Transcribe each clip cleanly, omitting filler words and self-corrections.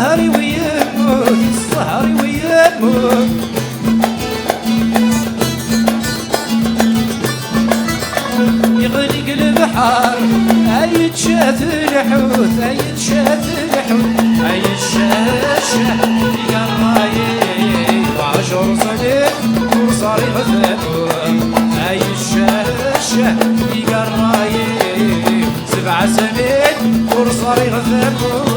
الصهري ويموت الصهري ويموت يغرق البحر يتشاف الحوت يتشاف الحوت يتشاشه يقرايب 10 سنين وصار يغثبون يتشاشه يقرايب 7 سنين وصار يغثبون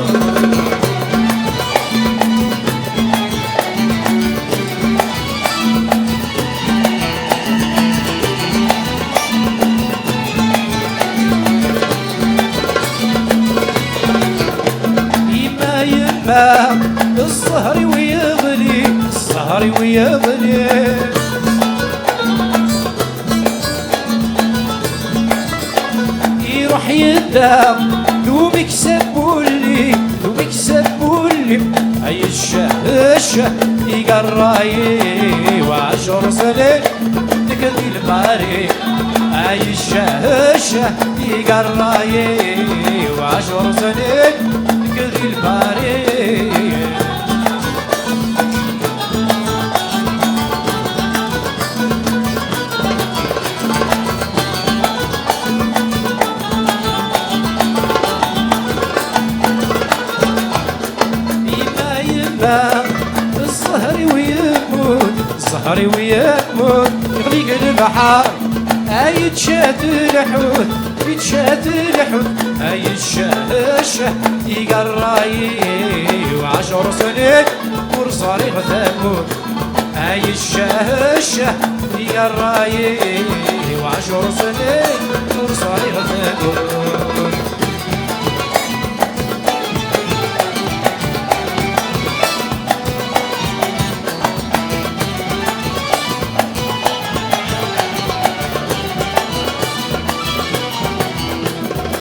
الصهري ويغلي الصهري ويغلي يروح يدام لو بيكسبولي لو بيكسبولي اي الشه يقراي 10 سنين تكذي الباري اي الشه يقراي 10 سنين تكذي الباري الصهري ويموت الصهري ويموت يغرق البحر يتشات الحوت يتشات الحوت يتشاشه يقراي 10 سنين ورصار يغثبون يتشاشه يقراي 10 سنين ورصار يغثبون